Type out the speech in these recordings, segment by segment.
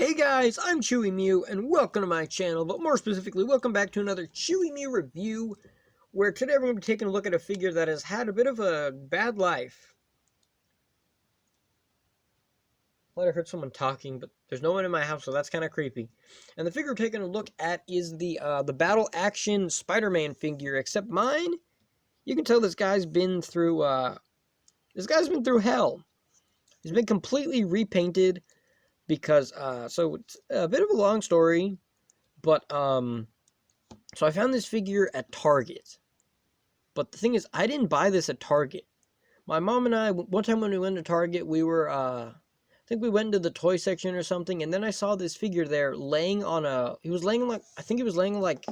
Hey guys, I'm Chewy Mew, and welcome to my channel, but more specifically, welcome back to another Chewy Mew review, where today we're going to be taking a look at a figure that has had a bit of a bad life. I thought I heard someone talking, but there's no one in my house, so that's kind of creepy. And the figure we're taking a look at is the Battle Action Spider-Man figure, except mine, you can tell this guy's been through hell. He's been completely repainted, because, so it's a bit of a long story, but, so I found this figure at Target. But the thing is, I didn't buy this at Target. My mom and I, one time when we went to Target, we were, I think we went into the toy section or something, and then I saw this figure there laying on he was laying like, I think he was laying like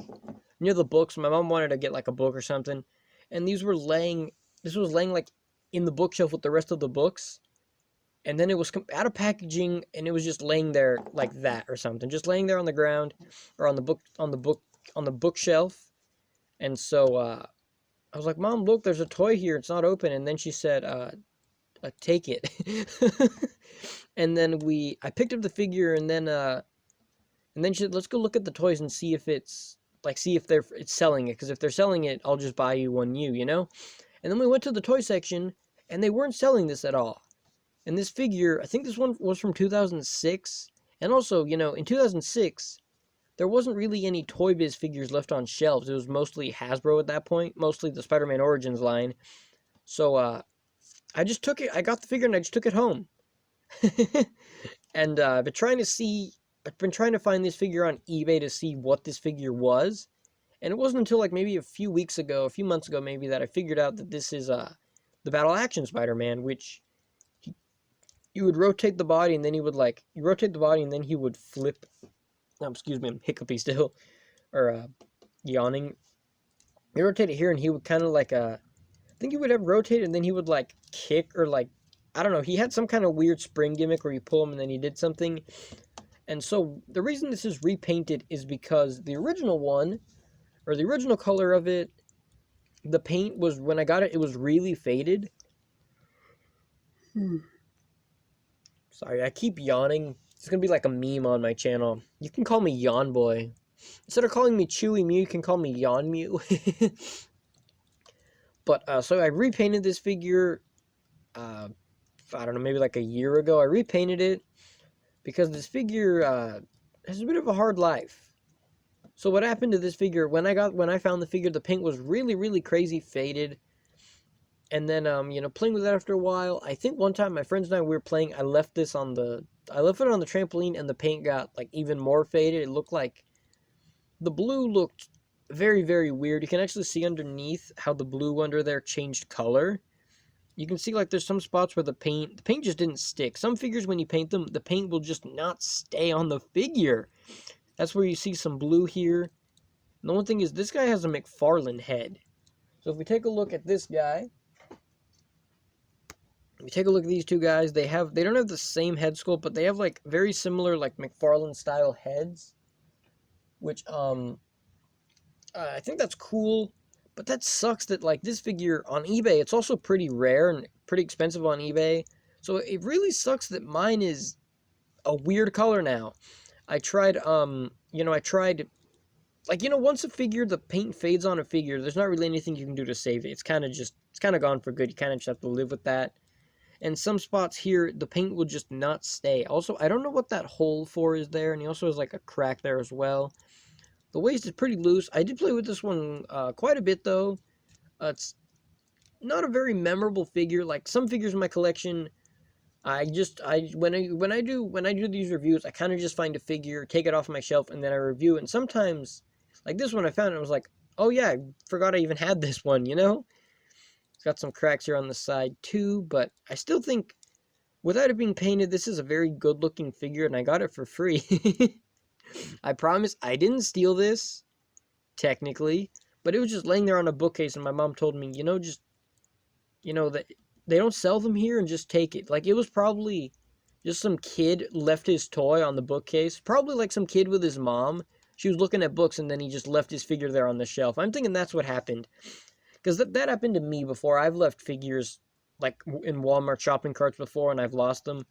near the books. My mom wanted to get like a book or something, and this was laying like in the bookshelf with the rest of the books. And then it was out of packaging, and it was just laying there like that or something, just laying there on the ground or on the bookshelf. And so I was like, "Mom, look, there's a toy here. It's not open." And then she said, "Take it." And then I picked up the figure, and then she said, "Let's go look at the toys and see if it's selling it. Because if they're selling it, I'll just buy you one new, you know." And then we went to the toy section, and they weren't selling this at all. And this figure, I think this one was from 2006. And also, in 2006, there wasn't really any Toybiz figures left on shelves. It was mostly Hasbro at that point, mostly the Spider-Man Origins line. So, I just took it. I got the figure and I just took it home. And I've been trying to find this figure on eBay to see what this figure was. And it wasn't until like maybe a few months ago maybe, that I figured out that this is the Battle Action Spider-Man, which you would rotate the body, and then he would flip. Oh, excuse me, I'm hiccupy still, or yawning. You rotate it here, and he would kind of like I think he would have rotated, and then he would like kick, or like, I don't know. He had some kind of weird spring gimmick where you pull him and then he did something. And so the reason this is repainted is because the original one, or the original color of it, the paint was, when I got it, it was really faded. Sorry, I keep yawning. It's gonna be like a meme on my channel. You can call me Yawn Boy. Instead of calling me Chewy Mew, you can call me Yawn Mew. But, so I repainted this figure, I don't know, maybe like a year ago. I repainted it because this figure, has a bit of a hard life. So what happened to this figure, when I found the figure, the paint was really, really crazy faded. And then, playing with it after a while, I think one time my friends and I, we were playing, I left it on the trampoline, and the paint got, like, even more faded. It looked like, the blue looked very, very weird. You can actually see underneath how the blue under there changed color. You can see, like, there's some spots where the paint just didn't stick. Some figures, when you paint them, the paint will just not stay on the figure. That's where you see some blue here. And the one thing is, this guy has a McFarlane head. So if we take a look at this guy, you take a look at these two guys, they don't have the same head sculpt, but they have like very similar like McFarlane style heads, which I think that's cool. But that sucks that, like, this figure on eBay, it's also pretty rare and pretty expensive on eBay. So it really sucks that mine is a weird color now. I tried once a figure, the paint fades on a figure, there's not really anything you can do to save it. It's kind of gone for good. You kind of just have to live with that. And some spots here, the paint will just not stay. Also, I don't know what that hole for is there. And he also has like a crack there as well. The waist is pretty loose. I did play with this one quite a bit, though. It's not a very memorable figure. Like some figures in my collection, when I do these reviews, I kind of just find a figure, take it off my shelf, and then I review it. And sometimes, like this one, I found it, I was like, oh yeah, I forgot I even had this one, you know? It's got some cracks here on the side too, but I still think, without it being painted, this is a very good looking figure, and I got it for free. I promise I didn't steal this, technically, but it was just laying there on a bookcase, and my mom told me, that they don't sell them here, and just take it. Like, it was probably just some kid left his toy on the bookcase, probably like some kid with his mom. She was looking at books, and then he just left his figure there on the shelf. I'm thinking that's what happened. Because that happened to me before. I've left figures, like, in Walmart shopping carts before, and I've lost them.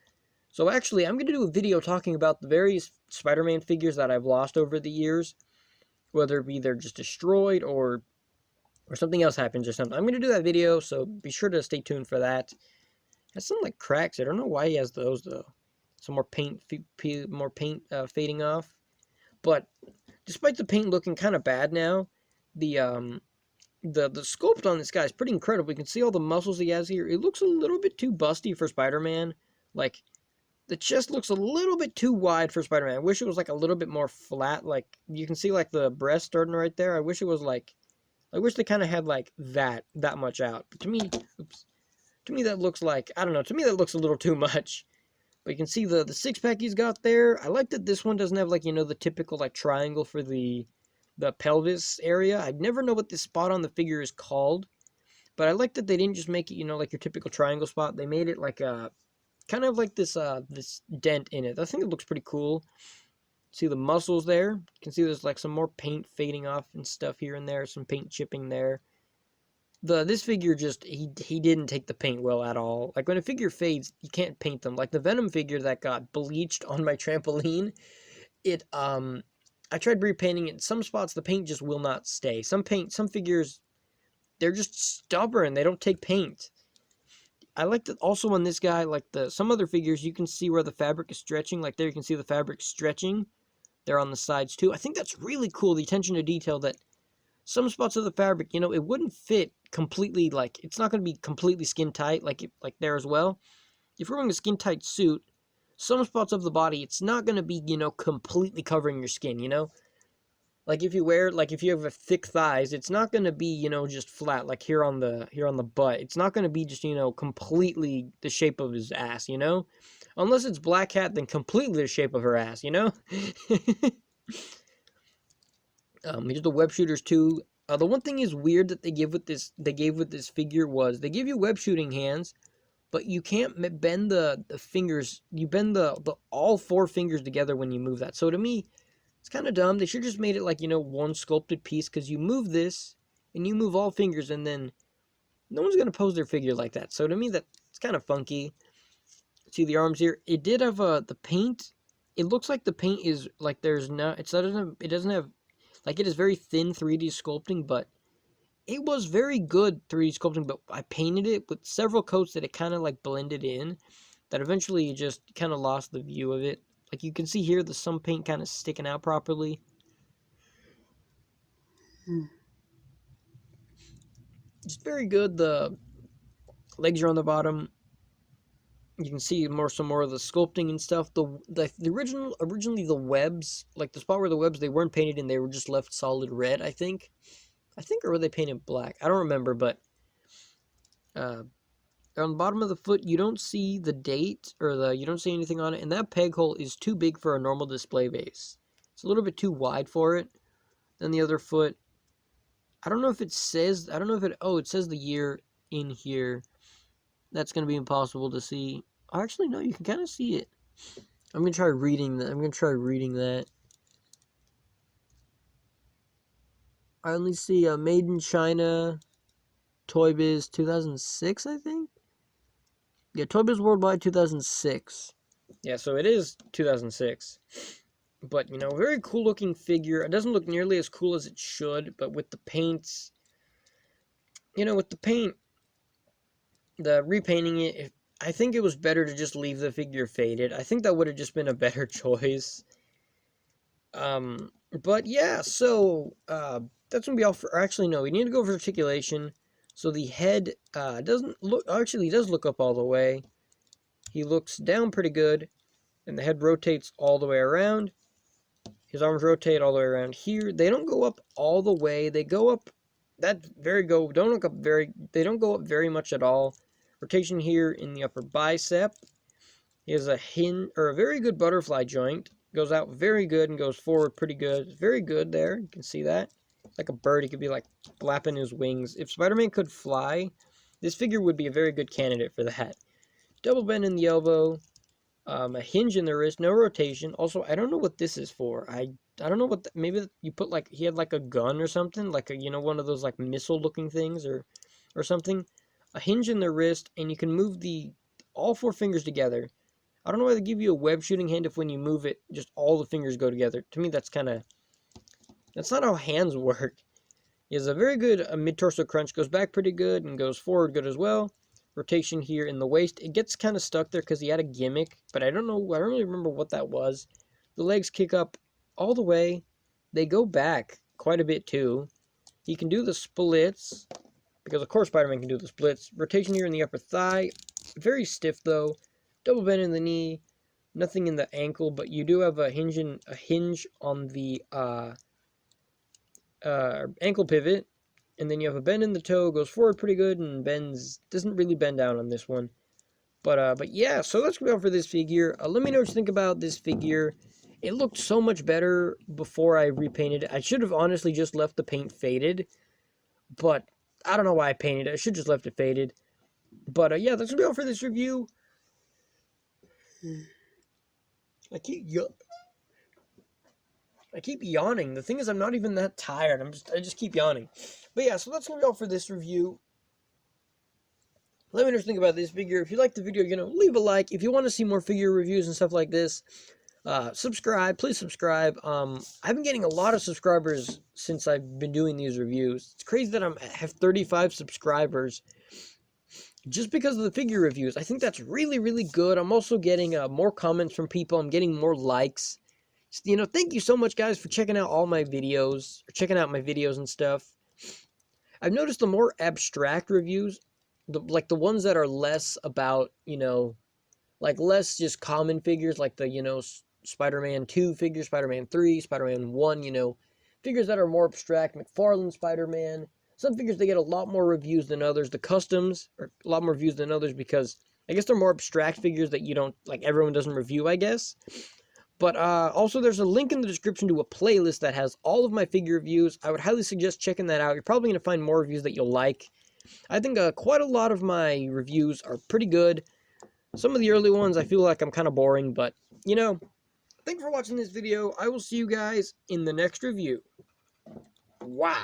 So actually, I'm going to do a video talking about the various Spider-Man figures that I've lost over the years, whether it be they're just destroyed or something else happens or something. I'm going to do that video, so be sure to stay tuned for that. Has some like cracks. I don't know why he has those though. Some more paint, fading off. But despite the paint looking kind of bad now, the sculpt on this guy is pretty incredible. You can see all the muscles he has here. It looks a little bit too busty for Spider-Man. Like, the chest looks a little bit too wide for Spider-Man. I wish it was like a little bit more flat. Like, you can see like the breast starting right there. I wish it was like, I wish they kind of had like that much out. But to me, to me that looks like, I don't know, to me that looks a little too much. But you can see the six-pack he's got there. I like that this one doesn't have like, you know, the typical like triangle for the pelvis area. I never know what this spot on the figure is called. But I like that they didn't just make it, you know, like your typical triangle spot. They made it like a, kind of like this this dent in it. I think it looks pretty cool. See the muscles there. You can see there's like some more paint fading off and stuff here and there. Some paint chipping there. This figure just, he didn't take the paint well at all. Like when a figure fades, you can't paint them. Like the Venom figure that got bleached on my trampoline, I tried repainting it. In some spots the paint just will not stay. Some figures, they're just stubborn. They don't take paint. I like that also on this guy, like some other figures, you can see where the fabric is stretching. Like there you can see the fabric stretching. They're on the sides too. I think that's really cool, the attention to detail that some spots of the fabric, you know, it wouldn't fit completely, like, it's not going to be completely skin tight, like there as well. If you're wearing a skin tight suit, some spots of the body, it's not going to be, you know, completely covering your skin, you know? Like if you have a thick thighs, it's not going to be, you know, just flat, like here on the butt. It's not going to be just, you know, completely the shape of his ass, you know? Unless it's Black Cat, then completely the shape of her ass, you know? Here's the web shooters too. The one thing is weird that they gave with this figure was they give you web shooting hands, but you can't bend the fingers. You bend the all four fingers together when you move that. So to me, it's kind of dumb. They should just made it like, you know, one sculpted piece, because you move this and you move all fingers, and then no one's gonna pose their figure like that. So to me, it's kind of funky. See the arms here. It did have the paint. It looks like the paint is like there's no. It doesn't have. Like, it is very thin 3D sculpting, but it was very good 3D sculpting, but I painted it with several coats that it kind of, like, blended in, that eventually just kind of lost the view of it. Like, you can see here, there's some paint kind of sticking out properly. It's very good. The legs are on the bottom. You can see some more of the sculpting and stuff. Originally the webs, like the spot where the webs, they weren't painted in, they were just left solid red, I think, or were they painted black? I don't remember, but on the bottom of the foot, you don't see the date, or you don't see anything on it, and that peg hole is too big for a normal display base. It's a little bit too wide for it. Then the other foot, I don't know if it says the year in here. That's going to be impossible to see. Actually, no, you can kind of see it. I'm going to try reading that. I only see Made in China, Toybiz 2006, I think? Yeah, Toybiz Worldwide 2006. Yeah, so it is 2006. But, you know, very cool looking figure. It doesn't look nearly as cool as it should, but with the paints, you know, the repainting it, I think it was better to just leave the figure faded. I think that would have just been a better choice. But yeah, so that's gonna be all for. Actually, no, we need to go for articulation. So the head doesn't look. Actually, he does look up all the way. He looks down pretty good, and the head rotates all the way around. His arms rotate all the way around here. They don't go up all the way. They go up. They don't go up very much at all. Rotation here in the upper bicep. He has a very good butterfly joint. Goes out very good and goes forward pretty good. Very good there. You can see that. Like a bird, he could be like flapping his wings. If Spider-Man could fly, this figure would be a very good candidate for that. Double bend in the elbow. A hinge in the wrist. No rotation. Also, I don't know what this is for. I don't know what. Maybe you put like, he had like a gun or something. Like one of those like missile looking things or something. A hinge in the wrist, and you can move all four fingers together. I don't know why they give you a web shooting hand if when you move it, just all the fingers go together. To me, that's not how hands work. He has a very good mid-torso crunch, goes back pretty good, and goes forward good as well. Rotation here in the waist. It gets kind of stuck there because he had a gimmick, but I don't really remember what that was. The legs kick up all the way. They go back quite a bit too. He can do the splits, because of course Spider-Man can do the splits. Rotation here in the upper thigh. Very stiff though. Double bend in the knee. Nothing in the ankle, but you do have a hinge on the ankle pivot. And then you have a bend in the toe, goes forward pretty good, and doesn't really bend down on this one. But yeah, so that's gonna be all for this figure. Let me know what you think about this figure. It looked so much better before I repainted it. I should have honestly just left the paint faded, but I don't know why I painted it. I should just left it faded. But yeah, that's gonna be all for this review. I keep yawning. The thing is, I'm not even that tired. I just keep yawning. But yeah, so that's gonna be all for this review. Let me know what you think about this figure. If you like the video, leave a like. If you want to see more figure reviews and stuff like this, subscribe. Please subscribe. I've been getting a lot of subscribers since I've been doing these reviews. It's crazy that I have 35 subscribers just because of the figure reviews. I think that's really, really good. I'm also getting more comments from people. I'm getting more likes. Thank you so much, guys, for checking out all my videos, or checking out my videos and stuff. I've noticed the more abstract reviews, like the ones that are less about, like less just common figures, like the, Spider-Man 2 figures, Spider-Man 3, Spider-Man 1, figures that are more abstract, McFarlane Spider-Man. Some figures, they get a lot more reviews than others. The customs are a lot more reviews than others because I guess they're more abstract figures that everyone doesn't review, I guess. But also, there's a link in the description to a playlist that has all of my figure reviews. I would highly suggest checking that out. You're probably going to find more reviews that you'll like. I think quite a lot of my reviews are pretty good. Some of the early ones, I feel like I'm kind of boring, but, thanks for watching this video. I will see you guys in the next review. Wow.